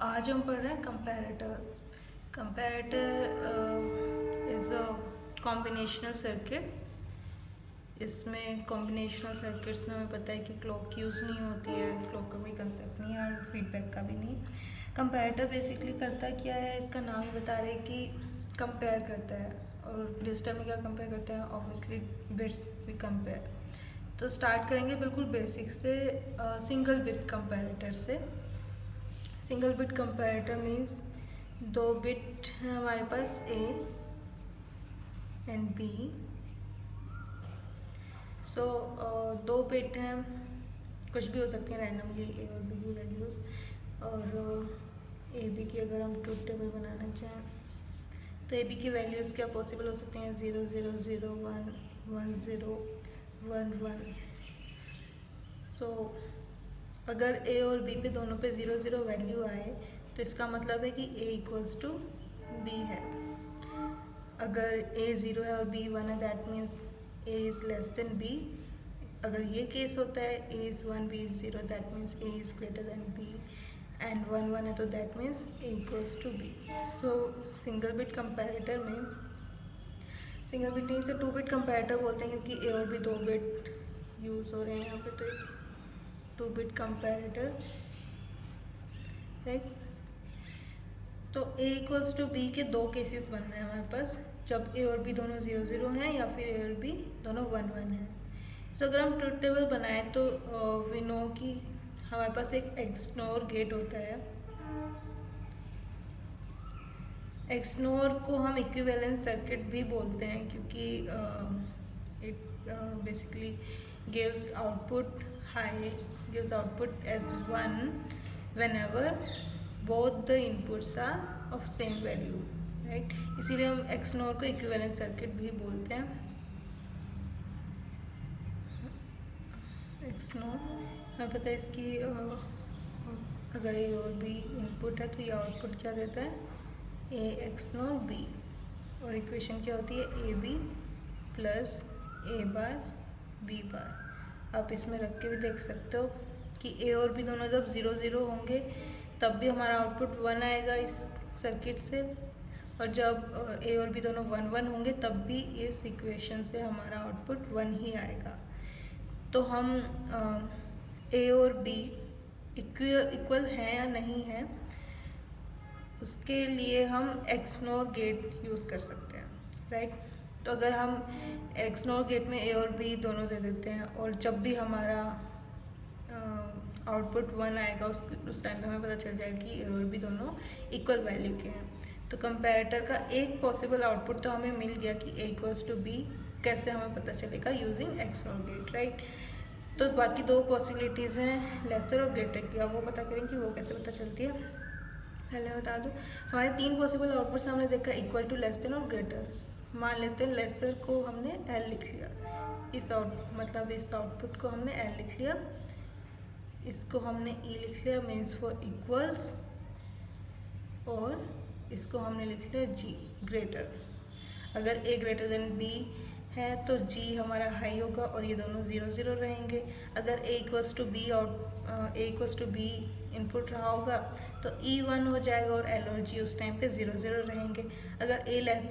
आज हम पढ़ रहे हैं comparator. Comparator is a combinational circuit. इसमें कॉम्बिनेशनल सर्किट्स में हमें पता है कि क्लॉक यूज़ नहीं होती है, क्लॉक का कोई कंसेप्ट नहीं है और फीडबैक का भी नहीं। कंपैरेटर बेसिकली करता क्या है, इसका नाम ही बता रहे कि कंपेयर करता है। और रजिस्टर में क्या कंपेयर करता है, ऑब्वियसली बिट्स भी कंपेयर। तो स्टार्ट करेंगे बिल्कुल बेसिक से, सिंगल बिट कंपैरेटर से। सिंगल बिट कंपैरेटर मीन्स दो बिट हैं हमारे पास ए एंड बी। सो दो बिट हैं, कुछ भी हो सकती हैं रैंडमली ए और बी की वैल्यूज़। और ए बी की अगर हम ट्रूथ टेबल बनाना चाहें तो ए बी की वैल्यूज़ क्या पॉसिबल हो सकती हैं, 0 0 0 1 1 0 1 1। सो अगर ए और बी पे दोनों पे 0 0 वैल्यू आए तो इसका मतलब है कि ए इक्वल्स टू बी है। अगर ए 0 है और बी 1 है, that means A is less than B. अगर ये केस होता है A is 1 B is 0, that means A is greater than B. And 1 1 है तो that means A equals to B. So single bit comparator में, single bit नहीं से 2 bit comparator बोलते हैं क्योंकि ए और बी 2 बिट यूज़ हो रहे हैं यहाँ पे, तो इस 2 बिट कंपैरेटर, राइट। तो ए इक्वल्स टू बी के दो केसेस बन रहे हैं हमारे पास, जब ए और बी दोनों 0 0 हैं या फिर ए और बी दोनों 1 1 हैं। सो अगर हम ट्रुथ टेबल बनाएं तो वी नो कि हमारे पास एक एक्सनोर गेट होता है। एक्सनोर को हम इक्विवेलेंट सर्किट भी बोलते हैं क्योंकि it basically gives output high, gives output as 1 whenever both the inputs are of same value, right। इसीलिए हम एक्सनोर को इक्विवेलेंट सर्किट भी बोलते हैं। एक्सनोर हमें पता है इसकी अगर ए और बी इनपुट है तो ये आउटपुट क्या देता है, ए एक्सनोर बी। और इक्वेशन क्या होती है, A B plus A bar B bar. आप इसमें रख के भी देख सकते हो कि ए और बी दोनों जब 0 0 होंगे तब भी हमारा आउटपुट 1 आएगा इस सर्किट से, और जब ए और बी दोनों 1 1 होंगे तब भी इस इक्वेशन से हमारा आउटपुट 1 ही आएगा। तो हम ए और बी इक्वल हैं या नहीं हैं, उसके लिए हम एक्सनोर गेट यूज़ कर सकते हैं, राइट। तो अगर हम एक्सनोर गेट में ए और बी दोनों दे देते हैं और जब भी हमारा आउटपुट 1 आएगा उस टाइम पे हमें पता चल जाएगा कि ए और बी दोनों इक्वल वैल्यू के हैं। तो कंपैरेटर का एक पॉसिबल आउटपुट तो हमें मिल गया कि ए इक्वल्स टू बी। कैसे हमें पता चलेगा, यूजिंग एक्सनोर गेट, राइट। तो बाकी दो पॉसिबिलिटीज़ हैं लेसर और ग्रेटर की, अब वो पता करें कि वो कैसे पता चलती है। पहले बता दूँ, हमारे 3 पॉसिबल आउटपुट्स हमने देखा, इक्वल टू, लेस देन और ग्रेटर। मान लेते हैं लेसर को हमने एल लिख लिया, इस आउटपुट को हमने एल लिख लिया, इसको हमने ई लिख लिया मीन्स फॉर इक्वल्स, और इसको हमने लिख लिया जी ग्रेटर। अगर ए ग्रेटर देन बी है तो जी हमारा हाई होगा और ये दोनों 0 0 रहेंगे। अगर ए इक्वल्स टू बी और ए इक्वल्स टू बी इनपुट रहा होगा तो ई 1 हो जाएगा और एल और जी उस टाइम पे 0 0 रहेंगे। अगर ए लेस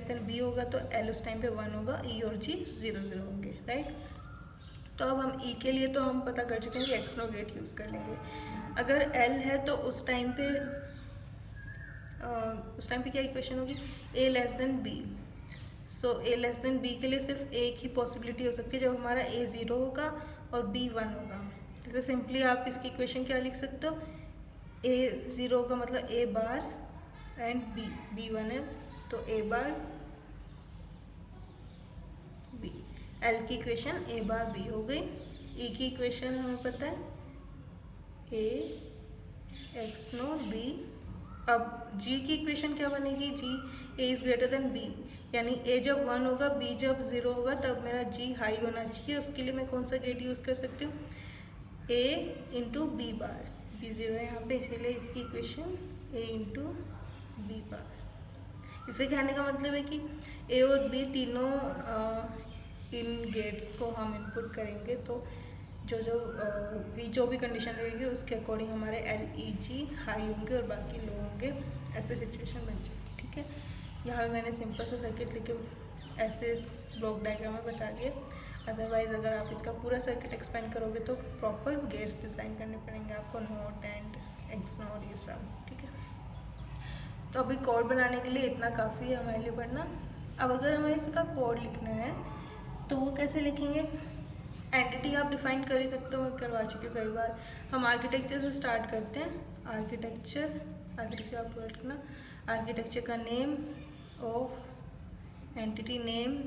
देन बी होगा तो एल उस टाइम पे 1 होगा, ई और जी 0 0 होंगे, राइट। तो अब हम ई के लिए तो हम पता कर चुके हैं कि एक्सनोर गेट यूज़ कर लेंगे। अगर एल है तो उस टाइम पे क्या इक्वेशन होगी, ए लेस देन बी। सो ए लेस देन बी के लिए सिर्फ एक ही पॉसिबिलिटी हो सकती है, जब हमारा ए 0 होगा और बी 1 होगा। जैसे सिंपली आप इसकी इक्वेशन क्या लिख सकते हो, ए 0 का मतलब ए बार एंड बी 1 है तो ए बार बी। एल की इक्वेशन ए बार बी हो गई। ई की इक्वेशन हमें पता है ए एक्सनोर बी। अब जी की इक्वेशन क्या बनेगी, जी A is greater than B, यानी ए जब 1 होगा बी जब 0 होगा तब मेरा जी हाई होना चाहिए। उसके लिए मैं कौन सा गेट यूज़ कर सकती हूँ, ए इंटू बी बार। बी 0 है यहाँ पे, इसीलिए इसकी इक्वेशन ए इंटू बी बार। इसे कहने का मतलब है कि ए और बी तीनों इन गेट्स को हम इनपुट करेंगे तो जो भी कंडीशन रहेगी उसके अकॉर्डिंग हमारे LEG हाई होंगे और बाकी लो होंगे, ऐसे सिचुएशन बन जाएगी। ठीक है, यहाँ पे मैंने सिंपल सा सर्किट लिख के ऐसे ब्लॉक डायग्राम में बता दिए। अदरवाइज अगर आप इसका पूरा सर्किट एक्सपेंड करोगे तो प्रॉपर गेट्स डिज़ाइन करने पड़ेंगे आपको, नॉट एंड XNOR ये सब। ठीक है, तो अभी कोड बनाने के लिए इतना काफ़ी है हमारे लिए पढ़ना। अब अगर हमें इसका कोड लिखना है तो वो कैसे लिखेंगे? एंटिटी आप डिफाइन कर ही सकते हो, मैं करवा चुकी हूँ कई बार। हम आर्किटेक्चर से स्टार्ट करते हैं। आर्किटेक्चर आप पूरा लिखना। आर्किटेक्चर का नेम ऑफ एंटिटी नेम,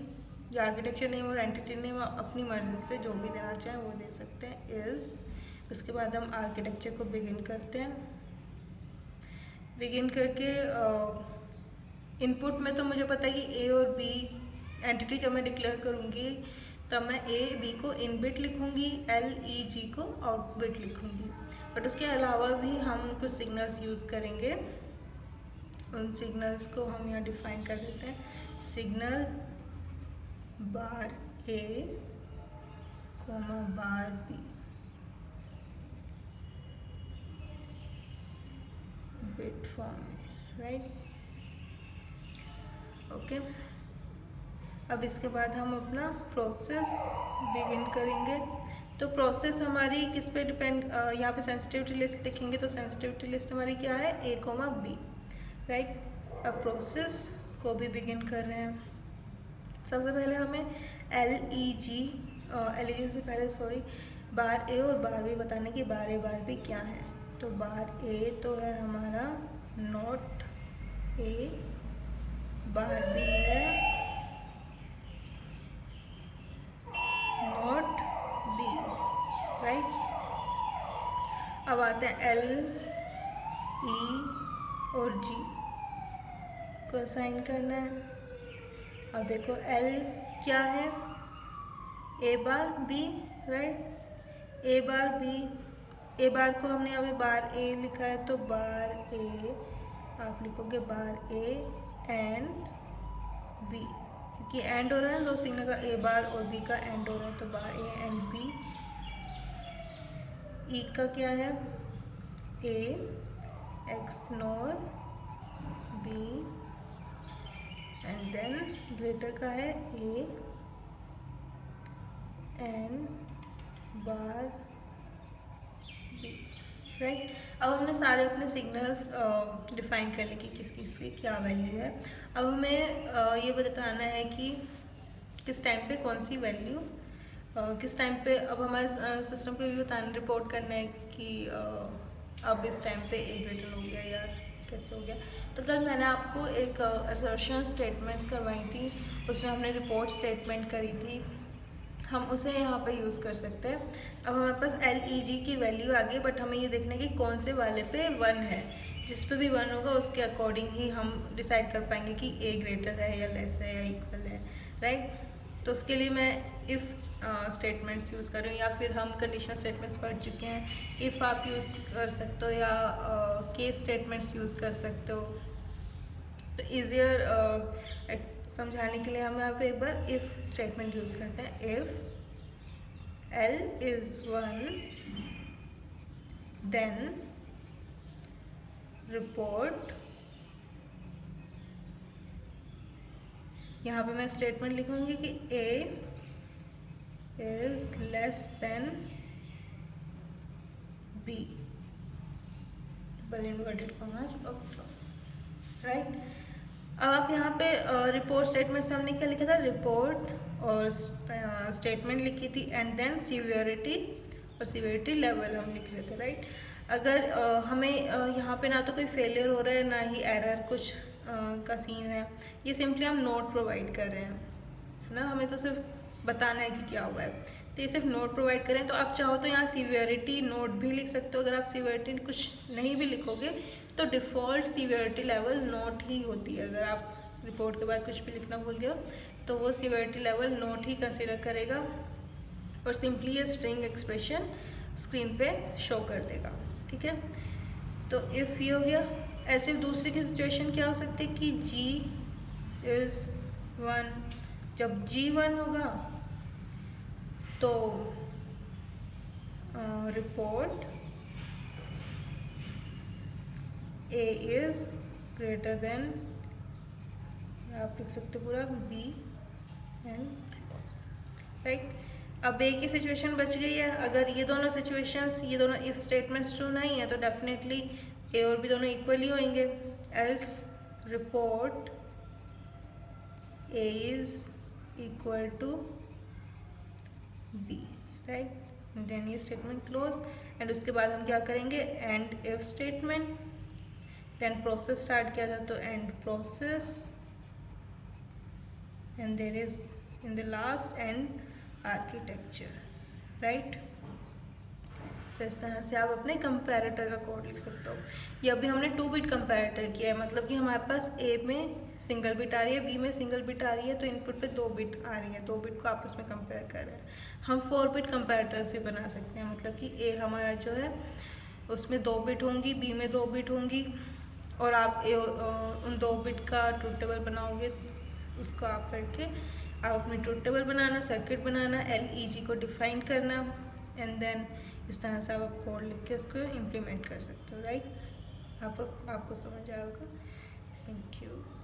या आर्किटेक्चर नेम और एंटिटी नेम अपनी मर्जी से जो भी देना चाहें वो दे सकते हैं, इज़। उसके बाद हम आर्किटेक्चर को बिगिन करते हैं। बिगिन करके इनपुट में तो मुझे पता है कि A और B एंटिटी जब मैं डिक्लेयर करूँगी तब मैं A B को इन बिट लिखूँगी, LEG को आउट बिट लिखूँगी। बट उसके अलावा भी हम कुछ सिग्नल्स यूज़ करेंगे। उन सिग्नल्स को हम यहाँ डिफाइन कर देते हैं। Signal bar A bar B, bit form, right. Okay, अब इसके बाद हम अपना प्रोसेस बिगिन करेंगे। तो प्रोसेस हमारी किस पे डिपेंड, यहाँ पे सेंसिटिविटी लिस्ट लिखेंगे तो सेंसिटिविटी लिस्ट हमारी क्या है? A, B, right. अब प्रोसेस को भी बिगिन कर रहे हैं। सबसे पहले हमें LEG से पहले बार A और बार B बताने की बार A बार B क्या है। तो बार A तो है हमारा नॉट A, बार B है नॉट B, राइट। अब आते हैं L, E और G को असाइन करना है। अब देखो L क्या है? A bar B, right. A bar B, A बार को हमने अभी बार A लिखा है तो बार A आप लिखोगे बार A एंड B, क्योंकि एंड हो रहा है दो सिग्नल का, A बार और B का एंड हो रहा है तो बार A एंड B। E का क्या है? A XNOR B and then greater का है A and bar B, right. अब हमने सारे अपने सिग्नल्स डिफाइन कर लिए कि किस किस की क्या वैल्यू है। अब हमें ये बताना है कि किस टाइम पे कौन सी वैल्यू किस टाइम पे। अब हमारे सिस्टम को भी बताना, रिपोर्ट करना है कि अब इस टाइम पे A ग्रेटर हो गया या कैसे हो गया। तो कल मैंने आपको एक असर्शन स्टेटमेंट्स करवाई थी, उसमें हमने रिपोर्ट स्टेटमेंट करी थी, हम उसे यहाँ पे यूज़ कर सकते हैं। अब हमारे पास LEG की वैल्यू आ गई, बट हमें ये देखना है कि कौन से वाले पे 1 है। जिस पे भी 1 होगा उसके अकॉर्डिंग ही हम डिसाइड कर पाएंगे कि A ग्रेटर है या लेस है या इक्वल है, राइट। तो उसके लिए मैं इफ़ स्टेटमेंट्स यूज़ कर रही हूँ, या फिर हम कंडीशनल स्टेटमेंट्स पढ़ चुके हैं, इफ़ आप यूज़ कर सकते हो या केस स्टेटमेंट्स यूज़ कर सकते हो। तो ईजियर समझाने के लिए हम यहाँ पे एक बार इफ़ स्टेटमेंट यूज़ करते हैं। If L is 1 then report, यहाँ पे मैं स्टेटमेंट लिखूंगी कि A is less than B, double inverted commas और राइट। अब आप यहाँ पे रिपोर्ट स्टेटमेंट से हमने क्या लिखा था? रिपोर्ट और स्टेटमेंट लिखी थी एंड देन सीवियरिटी और सीवियरिटी लेवल हम लिख रहे थे, राइट। अगर हमें यहाँ पे ना तो कोई फेलियर हो रहा है ना ही एरर कुछ का सीन है, ये सिंपली हम नोट प्रोवाइड कर रहे हैं, है ना। हमें तो सिर्फ बताना है कि क्या हुआ है, तो ये सिर्फ नोट प्रोवाइड करें। तो आप चाहो तो यहाँ सीवियरिटी नोट भी लिख सकते हो। अगर आप सीवियरिटी कुछ नहीं भी लिखोगे तो डिफ़ॉल्ट सीवियरिटी लेवल नोट ही होती है। अगर आप रिपोर्ट के बाद कुछ भी लिखना भूल गए हो तो वो सीवियरिटी लेवल नोट ही कंसिडर करेगा और सिंपली ये स्ट्रिंग एक्सप्रेशन स्क्रीन पे शो कर देगा, ठीक है। तो इफ़ ये हो गया। ऐसे दूसरी की सिचुएशन क्या हो सकती है कि G is 1, जब G 1 होगा तो report A is greater than, आप लिख सकते हो पूरा बी एंड राइट। अब ए की सिचुएशन बच गई है। अगर ये दोनों सिचुएशंस, ये दोनों इफ स्टेटमेंट्स ट्रू नहीं है तो डेफिनेटली ए और बी दोनों इक्वल ही होंगे। Else report A is equal to B, right. Then ये स्टेटमेंट क्लोज। एंड उसके बाद हम क्या करेंगे, end if statement, then process start किया जाए तो end process, and there is in the last end architecture, right. So इस तरह से आप अपने कंपैरेटर का कोड लिख सकते हो। ये अभी हमने 2 बिट कंपैरेटर किया है, मतलब कि हमारे पास ए में सिंगल बिट आ रही है, बी में सिंगल बिट आ रही है, तो इनपुट पे 2 बिट आ रही है, 2 बिट को आपस में कंपेयर कर रहे हैं। हम 4 बिट कंपैरेटर्स भी बना सकते हैं, मतलब कि ए हमारा जो है उसमें 2 बिट होंगी, बी में 2 बिट होंगी, और आप उन 2 बिट का ट्रूथ टेबल बनाओगे, उसको आप करके आप अपनी ट्रूथ टेबल बनाना, सर्किट बनाना, LEG को डिफाइन करना, एंड देन इस तरह से आप कोड लिख के उसको इम्प्लीमेंट कर सकते हो, राइट। आपको समझ आएगा। Thank you.